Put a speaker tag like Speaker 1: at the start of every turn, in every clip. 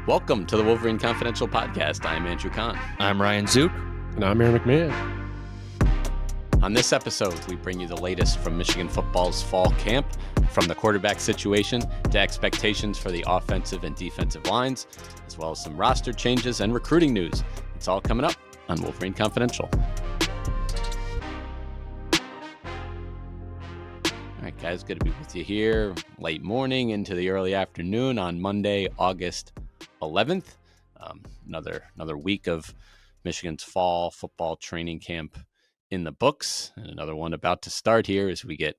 Speaker 1: Welcome to the Wolverine Confidential Podcast. I'm Andrew Kahn.
Speaker 2: I'm Ryan Zook.
Speaker 3: And I'm Aaron McMahon.
Speaker 1: On this episode, we bring you the latest from Michigan football's fall camp, from the quarterback situation to expectations for the offensive and defensive lines, as well as some roster changes and recruiting news. It's all coming up on Wolverine Confidential. All right, guys, good to be with you here late morning into the early afternoon on Monday, August 11th. Another week of Michigan's fall football training camp in the books, and another one about to start here as we get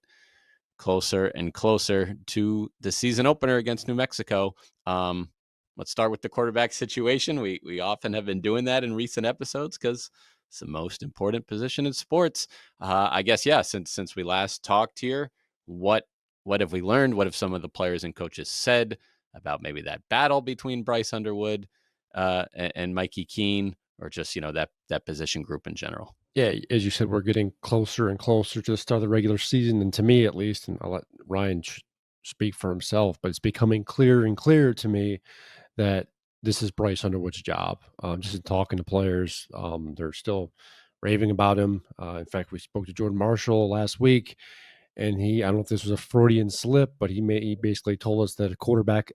Speaker 1: closer and closer to the season opener against New Mexico. Let's start with the quarterback situation. We often have been doing that in recent episodes because it's the most important position in sports. I guess, yeah, since we last talked here, what have we learned? What have some of the players and coaches said about maybe that battle between Bryce Underwood and Mikey Keene, or just, that position group in general?
Speaker 3: Yeah, as you said, we're getting closer and closer to the start of the regular season, and to me at least, and I'll let Ryan speak for himself, but it's becoming clearer and clearer to me that this is Bryce Underwood's job. Just in talking to players, they're still raving about him. In fact, we spoke to Jordan Marshall last week, and I don't know if this was a Freudian slip, but he basically told us that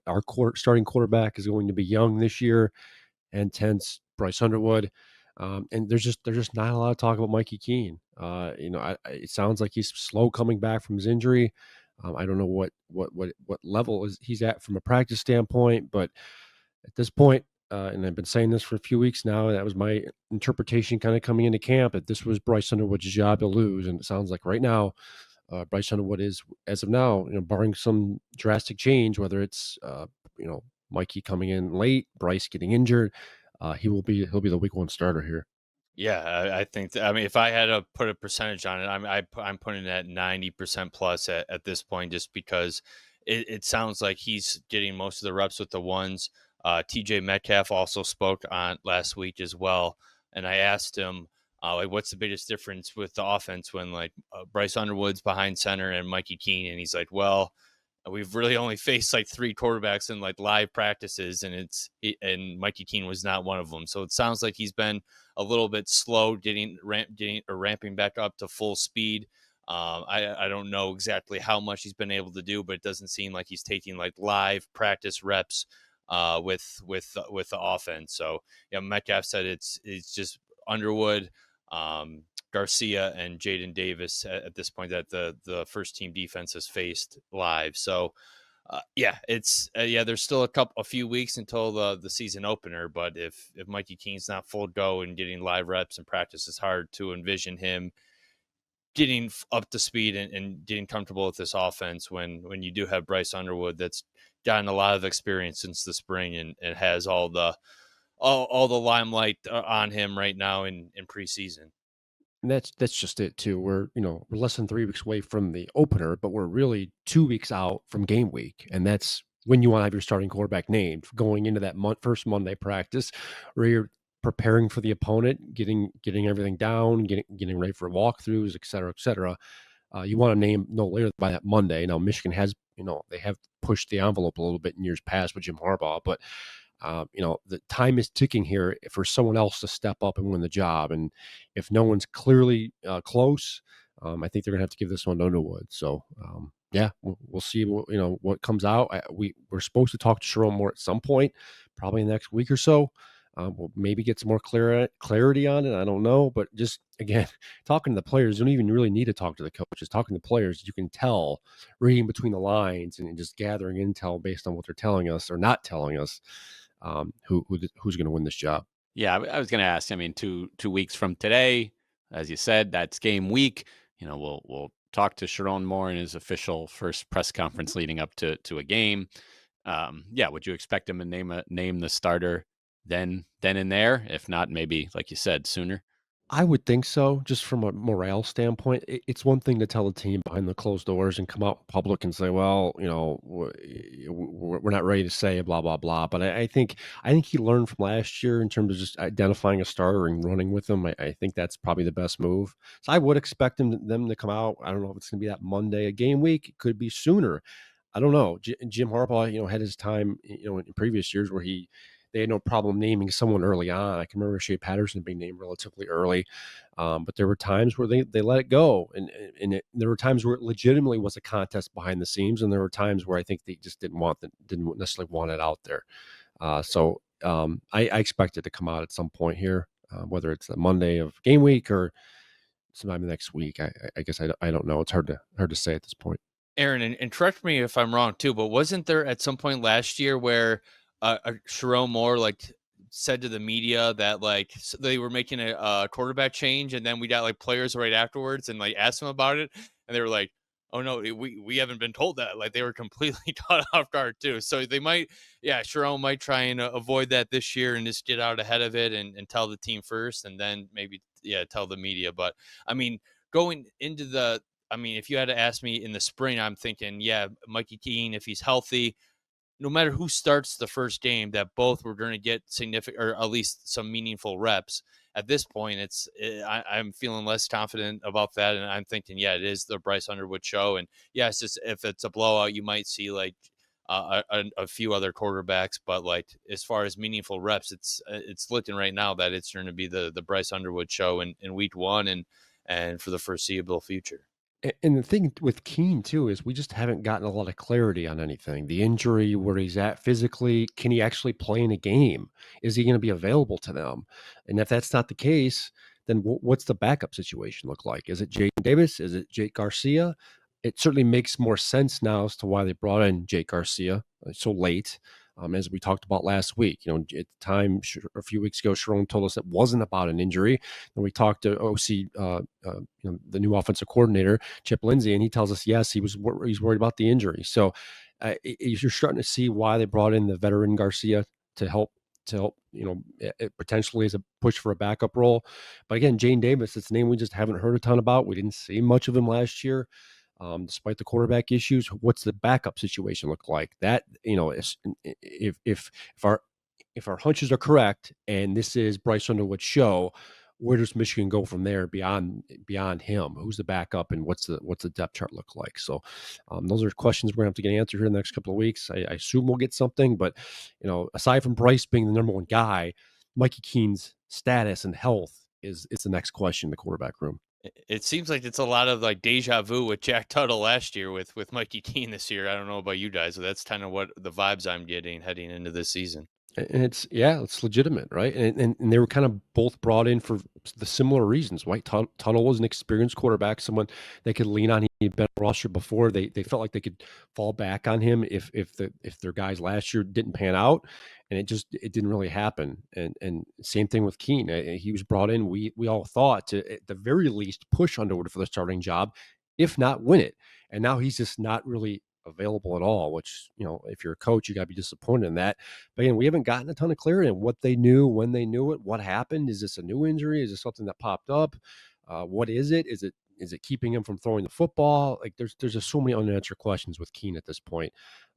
Speaker 3: our starting quarterback is going to be young this year, and hence Bryce Underwood. And there's just not a lot of talk about Mikey Keene. It sounds like he's slow coming back from his injury. I don't know what level he's at from a practice standpoint, but at this point, and I've been saying this for a few weeks now, that was my interpretation kind of coming into camp, that this was Bryce Underwood's job to lose. And it sounds like right now, Bryce Underwood is, as of now, barring some drastic change, whether it's Mikey coming in late, Bryce getting injured, he'll be the week one starter here.
Speaker 2: Yeah, I think. If I had to put a percentage on it, I'm putting it at 90% plus at this point, just because it sounds like he's getting most of the reps with the ones. TJ Metcalf also spoke on last week as well, and I asked him, what's the biggest difference with the offense when Bryce Underwood's behind center and Mikey Keene, and he's like, well, we've really only faced 3 quarterbacks in live practices, and Mikey Keene was not one of them. So it sounds like he's been a little bit slow ramping back up to full speed. I don't know exactly how much he's been able to do, but it doesn't seem like he's taking live practice reps with the offense. So Metcalf said it's just Underwood, Garcia, and Jaden Davis at this point that the first team defense has faced live. So there's still a few weeks until the season opener, but if Mikey Keene's not full go and getting live reps and practice, it's hard to envision him getting up to speed and getting comfortable with this offense when you do have Bryce Underwood that's gotten a lot of experience since the spring and has all the limelight on him right now in preseason.
Speaker 3: And that's just it too. We're less than 3 weeks away from the opener, but we're really 2 weeks out from game week, and that's when you want to have your starting quarterback named going into that first Monday practice, where you're preparing for the opponent, getting everything down, getting ready for walkthroughs, et cetera, et cetera. You want to name no later by that Monday. Now, Michigan has, they have pushed the envelope a little bit in years past with Jim Harbaugh, but the time is ticking here for someone else to step up and win the job. And if no one's clearly close, I think they're going to have to give this one to Underwood. So, we'll see what comes out. We're supposed to talk to Sharon more at some point, probably in the next week or so. We'll maybe get some more clarity on it. I don't know. But just, again, talking to the players, you don't even really need to talk to the coaches. Talking to the players, you can tell, reading between the lines and just gathering intel based on what they're telling us or not telling us, who's going to win this job.
Speaker 1: Yeah, I was going to ask. 2 weeks from today, as you said, that's game week. We'll talk to Sharon Moore in his official first press conference leading up to a game. Would you expect him to name the starter then and there? If not, maybe, like you said, sooner?
Speaker 3: I would think so, just from a morale standpoint. It's one thing to tell a team behind the closed doors and come out in public and say, well, we're not ready to say blah, blah, blah. But I think he learned from last year in terms of just identifying a starter and running with them. I think that's probably the best move. So I would expect them to come out. I don't know if it's going to be that Monday, a game week. It could be sooner. I don't know. Jim Harbaugh, had his time, in previous years where they had no problem naming someone early on. I can remember Shea Patterson being named relatively early, but there were times where they let it go, and there were times where it legitimately was a contest behind the scenes, and there were times where I think they just didn't necessarily want it out there. I expect it to come out at some point here, whether it's a Monday of game week or sometime next week. I guess I don't know. It's hard to say at this point.
Speaker 2: Aaron, and correct me if I'm wrong too, but wasn't there at some point last year where Sharon Moore like said to the media that like they were making a quarterback change, and then we got like players right afterwards and like asked them about it, and they were like, "Oh no, we haven't been told that." Like they were completely caught off guard too. So they might, yeah, Sharon might try and avoid that this year and just get out ahead of it and tell the team first, and then maybe tell the media. But I mean, going into the I mean, if you had to ask me in the spring, I'm thinking, yeah, Mikey Keene, if he's healthy, no matter who starts the first game, that both were going to get significant or at least some meaningful reps. At this point, I'm feeling less confident about that, and I'm thinking, yeah, it is the Bryce Underwood show, and yeah, it's just if it's a blowout, you might see like a few other quarterbacks, but like as far as meaningful reps, it's looking right now that it's going to be the Bryce Underwood show in week one and for the foreseeable future.
Speaker 3: And the thing with Keene too is we just haven't gotten a lot of clarity on anything. The injury, where he's at physically, can he actually play in a game? Is he going to be available to them? And if that's not the case, then what's the backup situation look like? Is it Jaden Davis? Is it Jake Garcia? It certainly makes more sense now as to why they brought in Jake Garcia so late. As we talked about last week, at the time, a few weeks ago, Sharon told us it wasn't about an injury. And we talked to OC, the new offensive coordinator, Chip Lindsey, and he tells us, yes, he's worried about the injury. So you're starting to see why they brought in the veteran Garcia to help, potentially as a push for a backup role. But again, Jane Davis, it's a name we just haven't heard a ton about. We didn't see much of him last year. Despite the quarterback issues, what's the backup situation look like? That, if our hunches are correct and this is Bryce Underwood's show, where does Michigan go from there beyond him? Who's the backup and what's the depth chart look like? So those are questions we're gonna have to get answered here in the next couple of weeks. I assume we'll get something, but aside from Bryce being the number one guy, Mikey Keene's status and health is the next question in the quarterback room.
Speaker 2: It seems like it's a lot of like deja vu with Jack Tuttle last year with Mikey Keene this year. I don't know about you guys, but that's kind of what the vibes I'm getting heading into this season.
Speaker 3: And it's legitimate, right? And they were kind of both brought in for the similar reasons. Right, Tuttle was an experienced quarterback, someone they could lean on. He'd been a roster before. They felt like they could fall back on him if their guys last year didn't pan out, and it didn't really happen. And same thing with Keene. He was brought in. We all thought to at the very least push Underwood for the starting job, if not win it. And now he's just not really available at all, which, if you're a coach, you got to be disappointed in that. But again, we haven't gotten a ton of clarity on what they knew, when they knew it, what happened. Is this a new injury? Is this something that popped up? What is it? Is it keeping him from throwing the football? Like there's just so many unanswered questions with Keene at this point.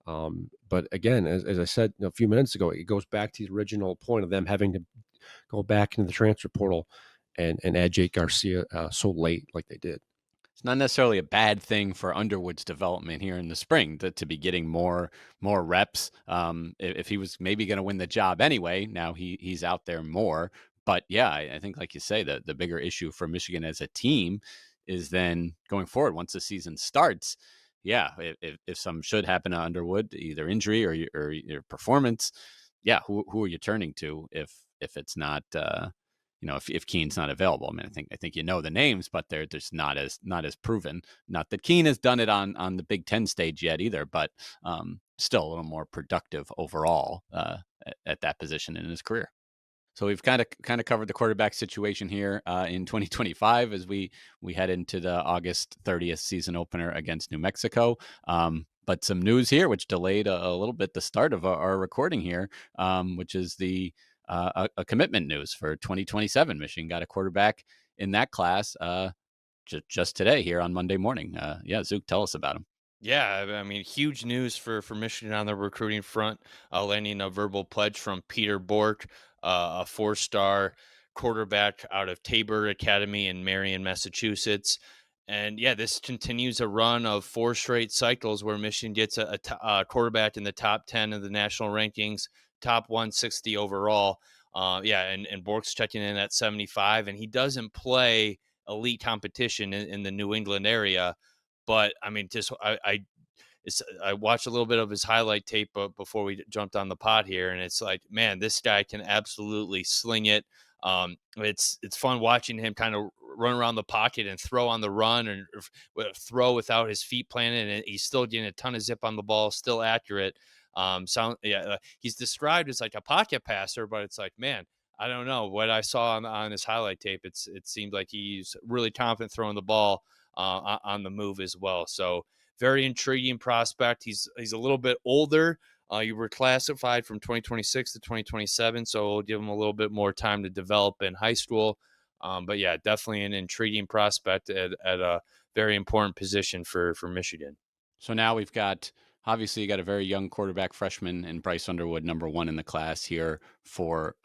Speaker 3: But again, as I said a few minutes ago, it goes back to the original point of them having to go back into the transfer portal and add Jake Garcia so late like they did.
Speaker 1: It's not necessarily a bad thing for Underwood's development here in the spring to be getting more reps. If he was maybe going to win the job anyway, now he's out there more. But yeah, I think like you say, the bigger issue for Michigan as a team is then going forward once the season starts. Yeah, if some should happen to Underwood, either injury or your performance, yeah, who are you turning to if it's not if Keene's not available? I mean, I think the names, but they're just not as proven. Not that Keene has done it on the Big Ten stage yet either, but still a little more productive overall at that position in his career. So we've kind of covered the quarterback situation here in 2025 as we head into the August 30th season opener against New Mexico. But some news here, which delayed a little bit the start of our recording here, which is the a commitment news for 2027. Michigan got a quarterback in that class just today here on Monday morning. Zook, tell us about him.
Speaker 2: Yeah, I mean, huge news for Michigan on the recruiting front, landing a verbal pledge from Peter Bork, a four-star quarterback out of Tabor Academy in Marion, Massachusetts. And yeah, this continues a run of 4 straight cycles where Michigan gets a quarterback in the top 10 of the national rankings top 160 overall. And Bork's checking in at 75, and he doesn't play elite competition in the New England area. But I mean, I watched a little bit of his highlight tape before we jumped on the pod here, and it's like, man, this guy can absolutely sling it. It's fun watching him kind of run around the pocket and throw on the run and throw without his feet planted, and he's still getting a ton of zip on the ball, still accurate. He's described as like a pocket passer, but it's like, man, I don't know what I saw on his highlight tape. It seemed like he's really confident throwing the ball on the move as well. So very intriguing prospect. He's a little bit older. You were classified from 2026 to 2027, so we'll give him a little bit more time to develop in high school. But yeah, definitely an intriguing prospect at a very important position for Michigan.
Speaker 1: So now we've got, obviously, you got a very young quarterback freshman in Bryce Underwood, number 1 in the class here for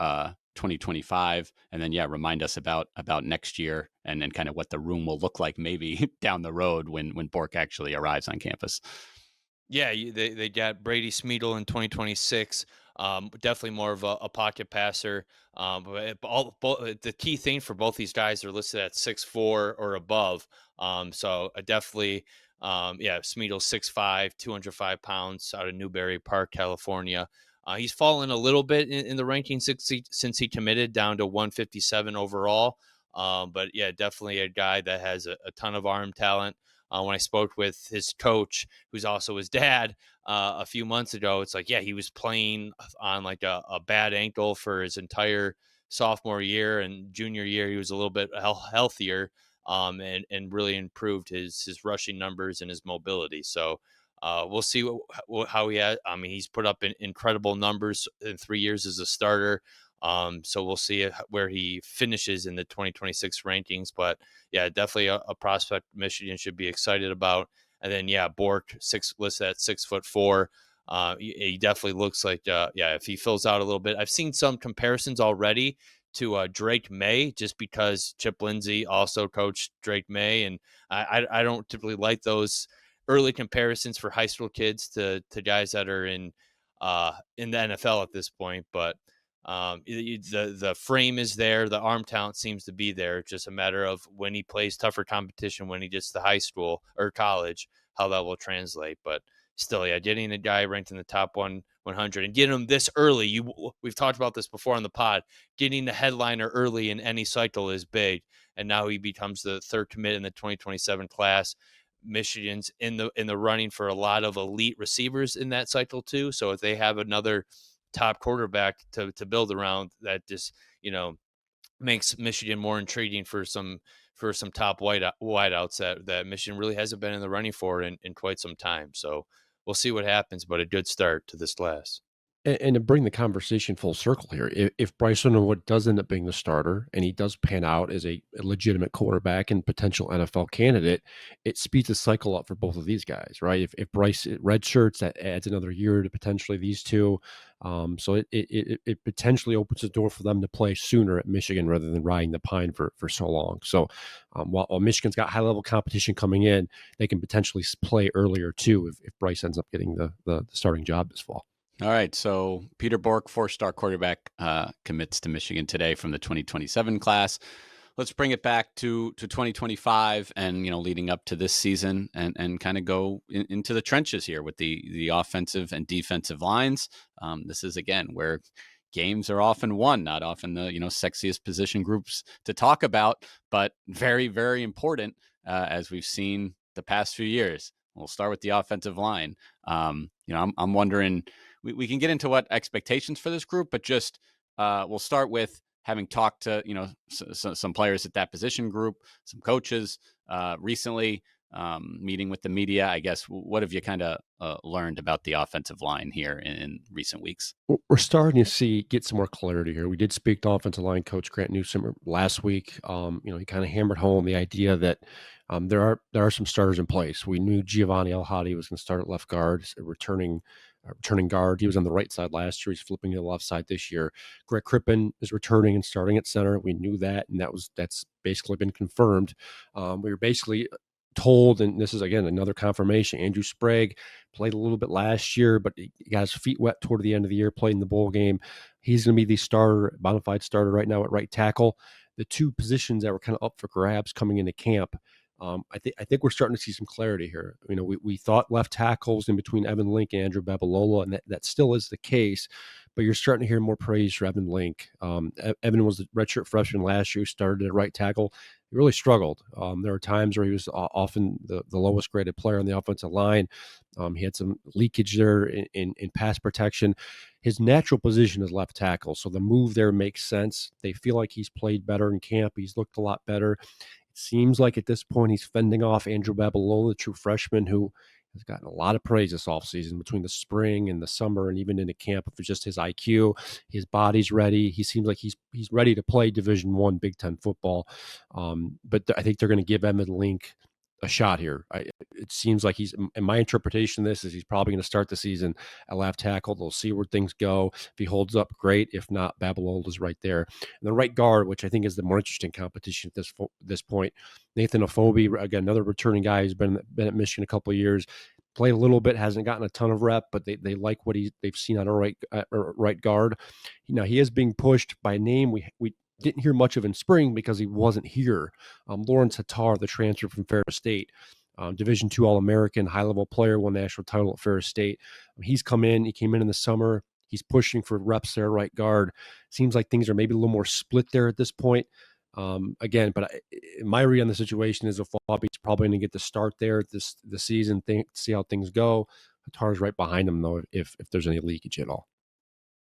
Speaker 1: 2025. And then, yeah, remind us about next year and then kind of what the room will look like maybe down the road when Bork actually arrives on campus.
Speaker 2: Yeah, they got Brady Smeedle in 2026. Definitely more of a pocket passer. The key thing for both these guys are listed at 6'4" or above. Definitely, Smeedle 6'5", 205 pounds, out of Newberry Park, California. He's fallen a little bit in the rankings since he committed, down to 157 overall. But yeah, definitely a guy that has a ton of arm talent. When I spoke with his coach, who's also his dad, a few months ago, it's like, yeah, he was playing on like a bad ankle for his entire sophomore year, and junior year he was a little bit healthier, and really improved his rushing numbers and his mobility. So we'll see how he has. I mean, he's put up incredible numbers in 3 years as a starter. So we'll see where he finishes in the 2026 rankings. But yeah, definitely a prospect Michigan should be excited about. And then, yeah, Bork, listed at 6'4". He definitely looks like, if he fills out a little bit. I've seen some comparisons already to Drake May, just because Chip Lindsey also coached Drake May. And I don't typically like those early comparisons for high school kids to guys that are in the NFL at this point. But the frame is there, the arm talent seems to be there. It's just a matter of when he plays tougher competition, when he gets to high school or college, how that will translate. But still, yeah, getting a guy ranked in the top 100 and getting him this early, we've talked about this before on the pod, getting the headliner early in any cycle is big. And now he becomes the third commit in the 2027 class. Michigan's in the running for a lot of elite receivers in that cycle too. So if they have another top quarterback to build around, that just makes Michigan more intriguing for some top wideouts that Michigan really hasn't been in the running for in quite some time. So we'll see what happens, but a good start to this class.
Speaker 3: And to bring the conversation full circle here, if Bryce Underwood does end up being the starter and he does pan out as a legitimate quarterback and potential NFL candidate, it speeds the cycle up for both of these guys, right? If Bryce redshirts, that adds another year to potentially these two. So it potentially opens the door for them to play sooner at Michigan rather than riding the pine for so long. So while Michigan's got high level competition coming in, they can potentially play earlier too if Bryce ends up getting the starting job this fall.
Speaker 1: All right, so Peter Bork, 4-star quarterback, commits to Michigan today from the 2027 class. Let's bring it back to 2025 and, leading up to this season and kind of go into the trenches here with the offensive and defensive lines. This is, again, where games are often won, not often the, sexiest position groups to talk about, but very, very important, as we've seen the past few years. We'll start with the offensive line. I'm wondering, we can get into what expectations for this group, but just we'll start with having talked to some players at that position group, some coaches recently, meeting with the media. I guess, what have you kind of learned about the offensive line here in recent weeks?
Speaker 3: We're starting to get some more clarity here. We did speak to offensive line coach Grant Newsom last week. He kind of hammered home the idea that there are some starters in place. We knew Giovanni El-Hadi was going to start at left guard, a returning guard. He was on the right side last year. He's flipping to the left side this year. Greg Crippen is returning and starting at center. We knew that, and that's basically been confirmed. We were basically told, and this is again another confirmation, Andrew Sprague played a little bit last year, but he got his feet wet toward the end of the year, played in the bowl game. He's going to be the starter, bona fide starter right now at right tackle. The two positions that were kind of up for grabs coming into camp. I think we're starting to see some clarity here. You know, we thought left tackles in between Evan Link and Andrew Babalola, and that still is the case. But you're starting to hear more praise for Evan Link. Evan was the redshirt freshman last year, started at right tackle. He really struggled. There were times where he was often the lowest graded player on the offensive line. He had some leakage there in pass protection. His natural position is left tackle, so the move there makes sense. They feel like he's played better in camp. He's looked a lot better. It seems like at this point he's fending off Andrew Babalola, the true freshman, who has gotten a lot of praise this offseason between the spring and the summer and even into camp for just his IQ. His body's ready. He seems like he's ready to play Division I Big Ten football. But I think they're going to give Evan Link a shot here. It seems like he's, in my interpretation of this, is he's probably going to start the season at left tackle. They'll see where things go. If he holds up, great. If not, Babalola's right there. And the right guard, which I think is the more interesting competition at this point, Nathan Afobe, again, another returning guy who's been at Michigan a couple of years. Played a little bit, hasn't gotten a ton of rep, but they like what they've seen on a right guard. Now he is being pushed by name. We didn't hear much of in spring because he wasn't here. Lawrence Hattar, the transfer from Ferris State, Division II All-American, high-level player, won national title at Ferris State. He's come in. He came in the summer. He's pushing for reps there, right guard. Seems like things are maybe a little more split there at this point. Again, but my read on the situation is Afobe's probably going to get the start there this season. See how things go. Hattar's right behind him though, if there's any leakage at all.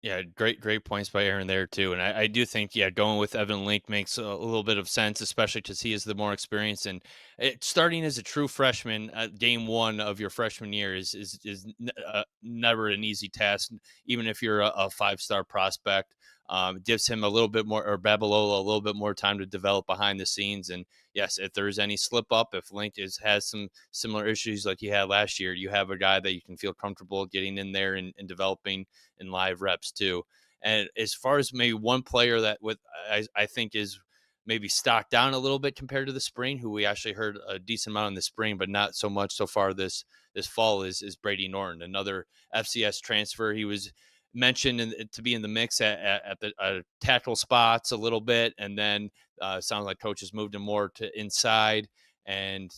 Speaker 2: Yeah, great points by Aaron there too, and I do think going with Evan Link makes a little bit of sense, especially because he is the more experienced and starting as a true freshman at game one of your freshman year is never an easy task, even if you're a 5-star prospect. It gives him a little bit more, or Babalola, a little bit more time to develop behind the scenes. And yes, if there's any slip up, if Link has some similar issues like he had last year, you have a guy that you can feel comfortable getting in there and developing in live reps too. And as far as maybe one player that I think is maybe stocked down a little bit compared to the spring, who we actually heard a decent amount in the spring, but not so much so far this fall, is Brady Norton, another FCS transfer. He was mentioned to be in the mix at the tackle spots a little bit, and then sounds like coaches moved him more to inside and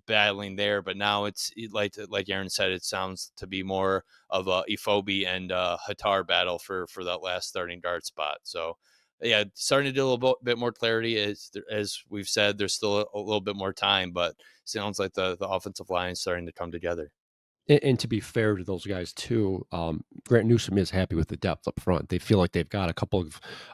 Speaker 2: battling there. But now it's like Aaron said, it sounds to be more of a Afobe and Hattar battle for that last starting guard spot. So yeah, starting to do a little bit more clarity. As we've said, there's still a little bit more time, but sounds like the offensive line is starting to come together.
Speaker 3: And to be fair to those guys too, Grant Newsome is happy with the depth up front. They feel like they've got a couple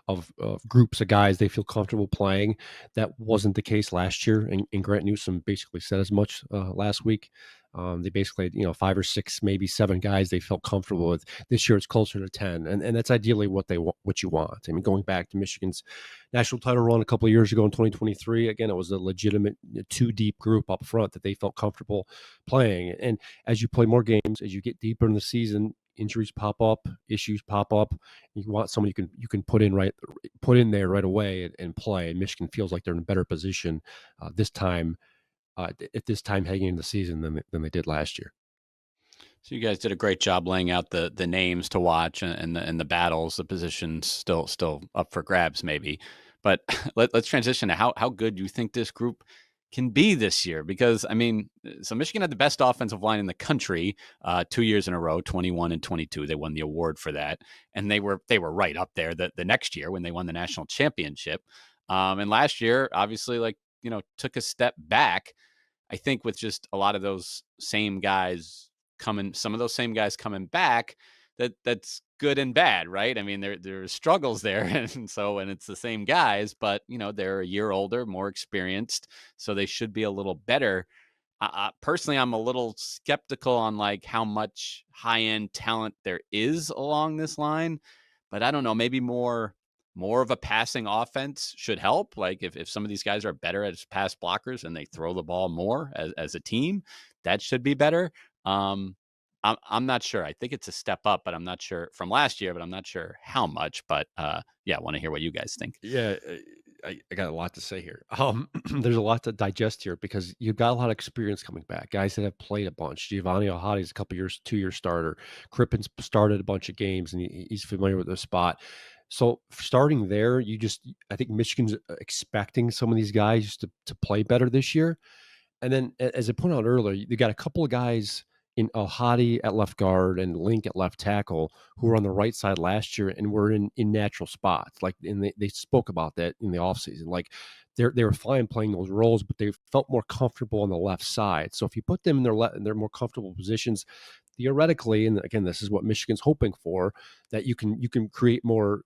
Speaker 3: of groups of guys they feel comfortable playing. That wasn't the case last year, and Grant Newsome basically said as much last week. They basically had, 5 or 6, maybe 7 guys they felt comfortable with. This year it's closer to 10, and that's ideally what you want. I mean, going back to Michigan's national title run a couple of years ago in 2023, again, it was a legitimate 2 deep group up front that they felt comfortable playing. And as you play more games, as you get deeper in the season, injuries pop up, issues pop up. You want someone you can put in there right away and play. And Michigan feels like they're in a better position this time at this time heading into the season than they did last year.
Speaker 1: So you guys did a great job laying out the names to watch and the battles, the positions still up for grabs maybe. But let's transition to how good you think this group can be this year, because I mean, so Michigan had the best offensive line in the country 2 years in a row, 21 and 22. They won the award for that, and they were right up there the next year when they won the national championship. And last year, obviously, took a step back. I think with just a lot of those same guys some of those same guys coming back, that's good and bad, right? I mean, there's struggles there, and so when it's the same guys, but they're a year older, more experienced, so they should be a little better. Personally, I'm a little skeptical on like how much high end talent there is along this line, but I don't know, maybe more of a passing offense should help. Like if some of these guys are better as pass blockers and they throw the ball more as a team, that should be better. I'm not sure. I think it's a step up, but I'm not sure from last year, but I'm not sure how much. But yeah, I want to hear what you guys think.
Speaker 3: Yeah, I got a lot to say here. There's a lot to digest here because you've got a lot of experience coming back. Guys that have played a bunch. Giovanni Ohadi's a couple years, 2 year starter. Crippen's started a bunch of games and he's familiar with the spot. So starting there, I think Michigan's expecting some of these guys to play better this year. And then, as I pointed out earlier, you got a couple of guys in Hadi at left guard and Link at left tackle who were on the right side last year and were in natural spots. Like, and they spoke about that in the offseason. Like, they were fine playing those roles, but they felt more comfortable on the left side. So if you put them in their more comfortable positions, theoretically, and again, this is what Michigan's hoping for, that you can create more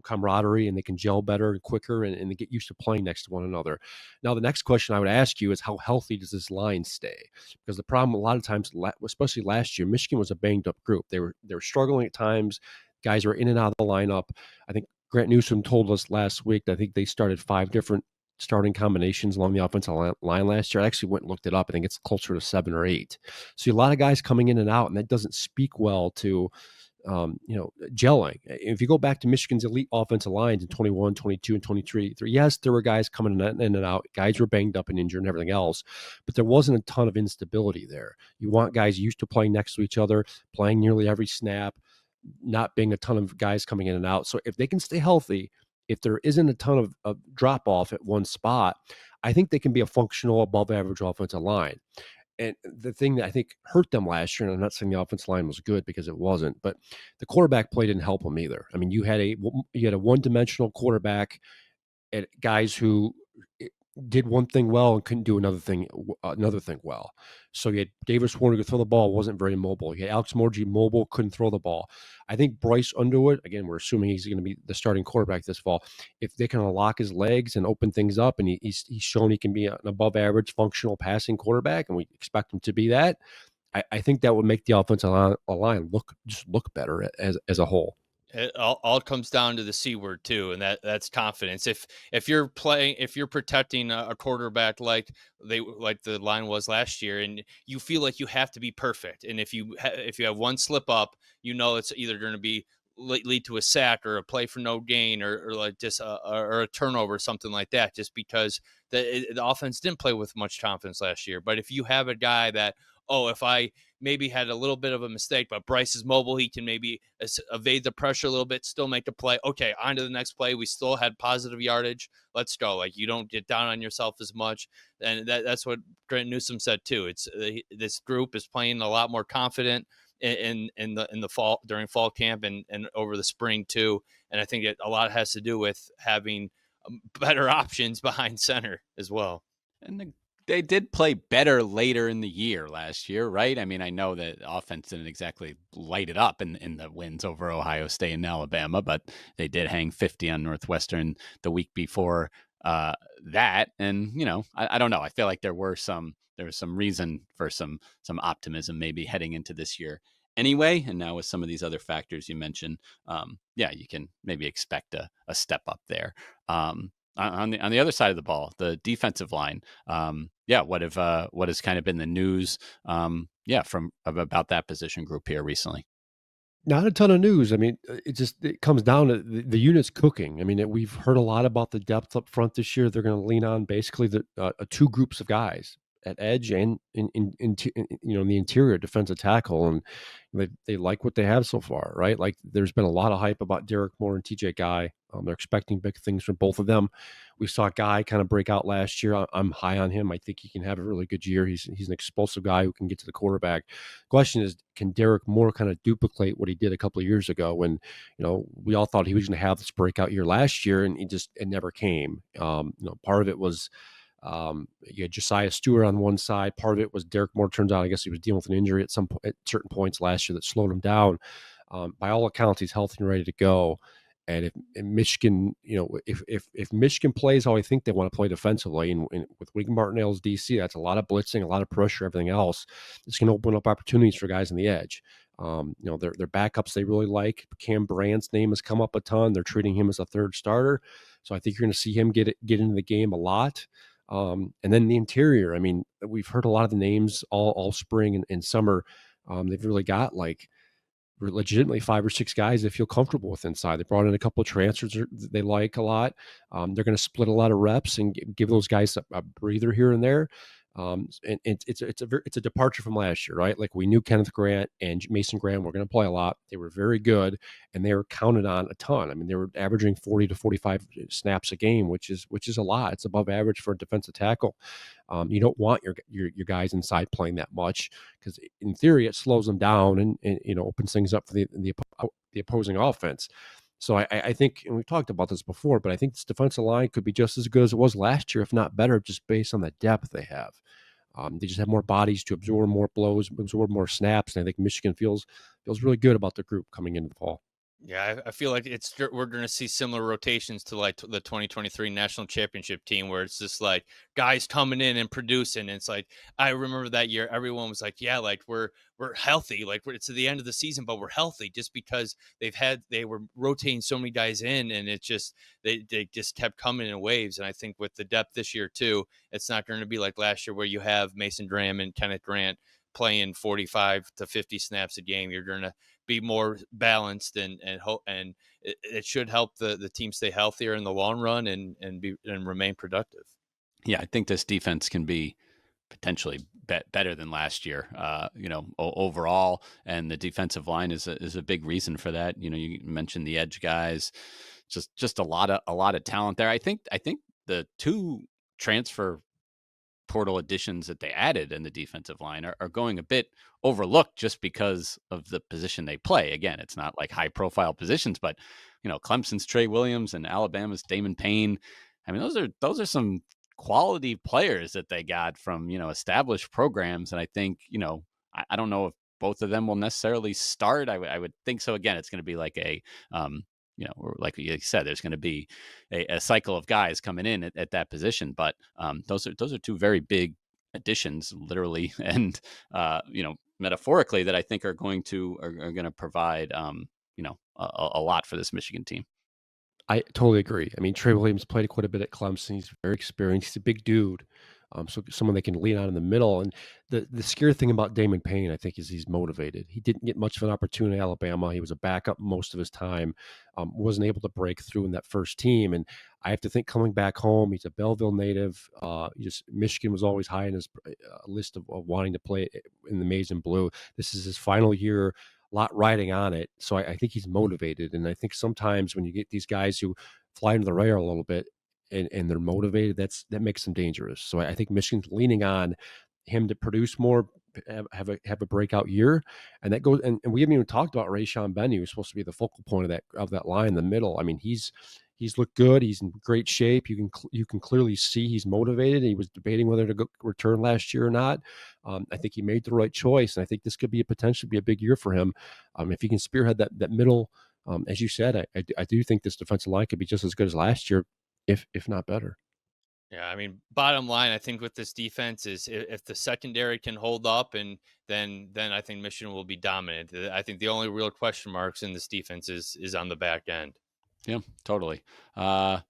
Speaker 3: camaraderie and they can gel better and quicker and they get used to playing next to one another. Now, the next question I would ask you is how healthy does this line stay? Because the problem a lot of times, especially last year, Michigan was a banged up group. They were struggling at times. Guys were in and out of the lineup. I think Grant Newsom told us last week that I think they started 5 different starting combinations along the offensive line last year. I actually went and looked it up. I think it's closer to 7 or 8. So a lot of guys coming in and out, and that doesn't speak well to gelling. If you go back to Michigan's elite offensive lines in 21, 22, and 23, yes, there were guys coming in and out. Guys were banged up and injured and everything else, but there wasn't a ton of instability there. You want guys used to playing next to each other, playing nearly every snap, not being a ton of guys coming in and out. So if they can stay healthy, if there isn't a ton of drop off at one spot, I think they can be a functional above average offensive line. And the thing that I think hurt them last year, and I'm not saying the offensive line was good because it wasn't, but the quarterback play didn't help them either. I mean, you had a one-dimensional quarterback and guys who did one thing well and couldn't do another thing well. So you had Davis Warner could throw the ball, wasn't very mobile. You had Alex Morgie mobile, couldn't throw the ball. I think Bryce Underwood, again, we're assuming he's going to be the starting quarterback this fall. If they can unlock his legs and open things up, and he's shown he can be an above average functional passing quarterback, and we expect him to be that, I think that would make the offensive line look better as a whole.
Speaker 2: It all comes down to the C word too, and that's confidence. If you're protecting a quarterback like the line was last year, and you feel like you have to be perfect, and if you have one slip up, it's either going to be lead to a sack or a play for no gain or like just or a turnover, something like that, just because the offense didn't play with much confidence last year. But if you have a guy that, if I maybe had a little bit of a mistake, but Bryce is mobile, he can maybe evade the pressure a little bit, still make the play. Okay, on to the next play. We still had positive yardage. Let's go. Like, you don't get down on yourself as much. And that's what Grant Newsom said too. It's this group is playing a lot more confident in the fall, during fall camp and over the spring too. And I think a lot has to do with having better options behind center as well.
Speaker 1: And they did play better later in the year last year, right? I mean, I know that offense didn't exactly light it up in the wins over Ohio State and Alabama, but they did hang 50 on Northwestern the week before that. And, I don't know. I feel like there was some reason for some optimism maybe heading into this year anyway. And now with some of these other factors you mentioned, you can maybe expect a step up there. On the other side of the ball, the defensive line, what has kind of been the news, from about that position group here recently?
Speaker 3: Not a ton of news. I mean, it comes down to the unit's cooking. I mean, we've heard a lot about the depth up front this year. They're going to lean on basically the 2 groups of guys at edge and in the interior defensive tackle, and they like what they have so far, right? Like, there's been a lot of hype about Derek Moore and TJ Guy. They're expecting big things from both of them. We saw Guy kind of break out last year. I'm high on him. I think he can have a really good year. He's an explosive guy who can get to the quarterback. Question is, can Derek Moore kind of duplicate what he did a couple of years ago when, we all thought he was going to have this breakout year last year, and it never came. Part of it was you had Josiah Stewart on one side. Part of it was Derek Moore. Turns out, I guess he was dealing with an injury at certain points last year that slowed him down. By all accounts, he's healthy and ready to go. And if Michigan, if Michigan plays how I think they want to play defensively, and with Wink Martindale's DC, that's a lot of blitzing, a lot of pressure, everything else. It's going to open up opportunities for guys on the edge. Their backups they really like. Cam Brandt's name has come up a ton. They're treating him as a 3rd starter, so I think you're going to see him get into the game a lot. And then the interior. I mean, we've heard a lot of the names all spring and summer. They've really got like legitimately 5 or 6 guys they feel comfortable with inside. They brought in a couple of transfers they like a lot. They're going to split a lot of reps and give those guys a breather here and there. And it's a departure from last year, right? Like we knew Kenneth Grant and Mason Graham were going to play a lot. They were very good, and they were counted on a ton. I mean, they were averaging 40 to 45 snaps a game, which is a lot. It's above average for a defensive tackle. You don't want your guys inside playing that much because in theory it slows them down and opens things up for the opposing offense. So I think, and we've talked about this before, but I think this defensive line could be just as good as it was last year, if not better, just based on the depth they have. They just have more bodies to absorb more blows, absorb more snaps, and I think Michigan feels really good about the group coming into the fall.
Speaker 2: Yeah, I feel like we're going to see similar rotations to like the 2023 national championship team, where it's just like guys coming in and producing. And it's like I remember that year, everyone was like, "Yeah, like we're healthy, like it's the end of the season, but we're healthy," just because they were rotating so many guys in, and it just they just kept coming in waves. And I think with the depth this year too, it's not going to be like last year where you have Mason Graham and Kenneth Grant playing 45 to 50 snaps a game. You're going to be more balanced and it should help the team stay healthier in the long run and remain productive.
Speaker 1: Yeah, I think this defense can be potentially better than last year, overall. And the defensive line is a big reason for that. You mentioned the edge guys, just a lot of talent there. I think the two transfer portal additions that they added in the defensive line are going a bit overlooked just because of the position they play. Again, it's not like high profile positions, but Clemson's Trey Williams and Alabama's Damon Payne. I mean, those are some quality players that they got from established programs, and I think I don't know if both of them will necessarily start. I would think so. Again, it's going to be like a or like you said, there's going to be a cycle of guys coming in at that position. But those are two very big additions, literally and metaphorically, that I think are going to provide a lot for this Michigan team.
Speaker 3: I totally agree. I mean, Trey Williams played quite a bit at Clemson. He's very experienced. He's a big dude. So someone they can lean on in the middle. And the scary thing about Damon Payne, I think, is he's motivated. He didn't get much of an opportunity at Alabama. He was a backup most of his time. Wasn't able to break through in that first team. And I have to think coming back home, he's a Belleville native. Michigan was always high in his list of wanting to play in the maize and blue. This is his final year, lot riding on it. So I think he's motivated. And I think sometimes when you get these guys who fly under the radar a little bit and they're motivated, that makes them dangerous. So I think Michigan's leaning on him to produce more, have a breakout year. And that goes, and we haven't even talked about Rayshon Benny, who's supposed to be the focal point of that line in the middle. I mean, he's looked good. He's in great shape. You can clearly see he's motivated. He was debating whether to return last year or not. I think he made the right choice, and I think this could be potentially be a big year for him. If he can spearhead that middle, as you said, I do think this defensive line could be just as good as last year, if not better.
Speaker 2: Yeah, I mean, bottom line, I think with this defense is if the secondary can hold up, and then I think Michigan will be dominant. I think the only real question marks in this defense is on the back end.
Speaker 1: Yeah, totally. All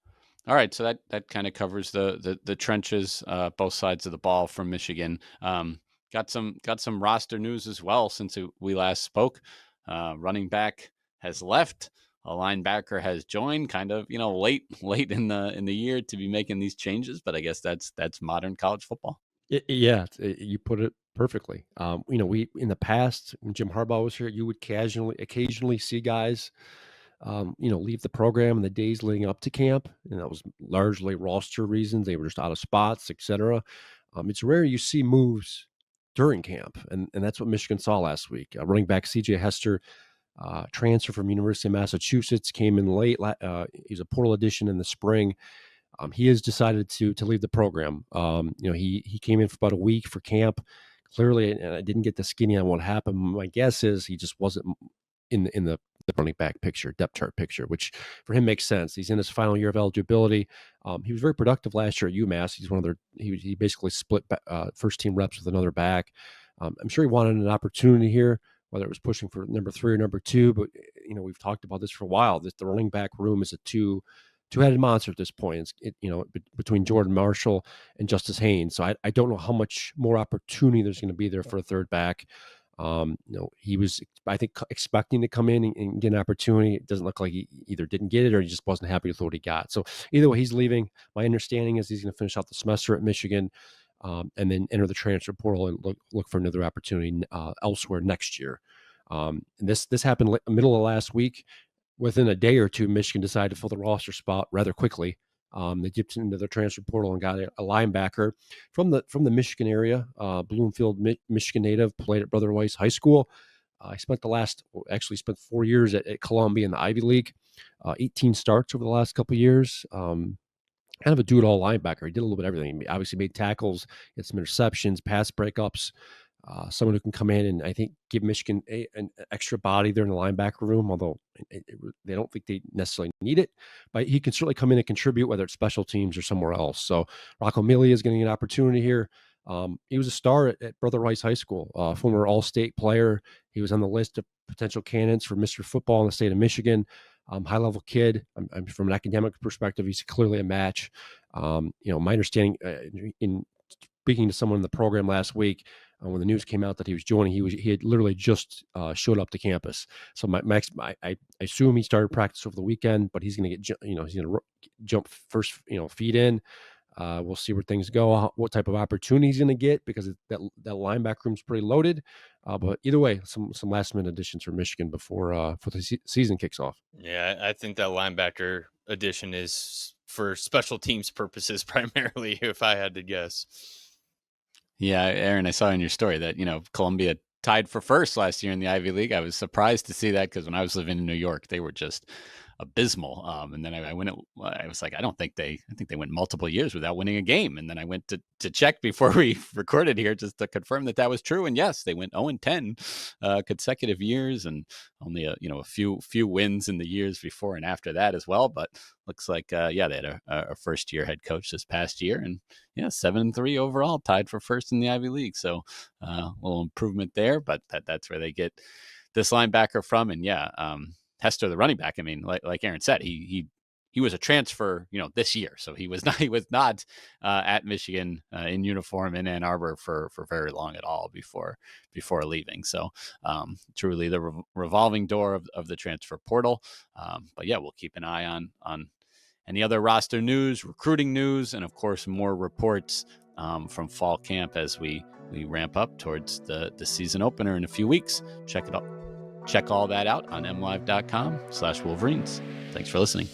Speaker 1: right, so that kind of covers the trenches, both sides of the ball from Michigan. Got some roster news as well since we last spoke. Running back has left. A linebacker has joined, kind of late in the year to be making these changes, but I guess that's modern college football.
Speaker 3: Yeah, you put it perfectly. We in the past when Jim Harbaugh was here, you would occasionally see guys leave the program in the days leading up to camp, and that was largely roster reasons. They were just out of spots, etc. It's rare you see moves during camp, and that's what Michigan saw last week. Running back C.J. Hester, transfer from University of Massachusetts, came in late. He's a portal addition in the spring. He has decided to leave the program. He came in for about a week for camp. Clearly, and I didn't get the skinny on what happened. My guess is he just wasn't in the running back picture, depth chart picture, which for him makes sense. He's in his final year of eligibility. He was very productive last year at UMass. He's he basically split first team reps with another back. I'm sure he wanted an opportunity here, whether it was pushing for number 3 or number 2. But we've talked about this for a while. That the running back room is a two-headed monster at this point. Between Jordan Marshall and Justice Haynes. So I don't know how much more opportunity there's going to be there for a third back. He was, I think, expecting to come in and get an opportunity. It doesn't look like he either didn't get it or he just wasn't happy with what he got. So either way, he's leaving. My understanding is he's going to finish out the semester at Michigan, and then enter the transfer portal and look for another opportunity elsewhere next year. And this happened middle of last week. Within a day or two, Michigan decided to fill the roster spot rather quickly. They dipped into the transfer portal and got a linebacker from the Michigan area, Bloomfield, Michigan native, played at Brother Weiss High School. I spent 4 years at Columbia in the Ivy League, 18 starts over the last couple of years. Kind of a do-it-all linebacker. He did a little bit of everything. He obviously made tackles, had some interceptions, pass breakups. Someone who can come in and I think give Michigan an extra body there in the linebacker room, although they don't think they necessarily need it. But he can certainly come in and contribute, whether it's special teams or somewhere else. So Rocco Melia is getting an opportunity here. He was a star at Brother Rice High School, former All-State player. He was on the list of potential candidates for Mr. Football in the state of Michigan. High-level kid. I'm from an academic perspective, he's clearly a match. My understanding in speaking to someone in the program last week, when the news came out that he was joining, he had literally just showed up to campus. So I assume he started practice over the weekend, but he's going to get he's going to jump first, feet in. We'll see where things go, what type of opportunity he's going to get, because that linebacker room's pretty loaded. But either way, some last minute additions for Michigan before the season kicks off.
Speaker 2: Yeah, I think that linebacker addition is for special teams purposes primarily, if I had to guess.
Speaker 1: Yeah, Aaron, I saw in your story that, Columbia tied for first last year in the Ivy League. I was surprised to see that because when I was living in New York, they were just abysmal. And then I was like, I think they went multiple years without winning a game. And then I went to check before we recorded here just to confirm that was true. And yes, they went 0-10 consecutive years, and only a few wins in the years before and after that as well. But looks like they had a first year head coach this past year, and 7-3 overall, tied for first in the Ivy League. So a little improvement there, but that's where they get this linebacker from. And Hester, the running back, I mean, like Aaron said, he was a transfer, this year. So he was not at Michigan in uniform in Ann Arbor for very long at all before leaving. So truly the revolving door of the transfer portal. But we'll keep an eye on any other roster news, recruiting news, and of course more reports from fall camp as we ramp up towards the season opener in a few weeks. Check all that out on MLive.com/Wolverines. Thanks for listening.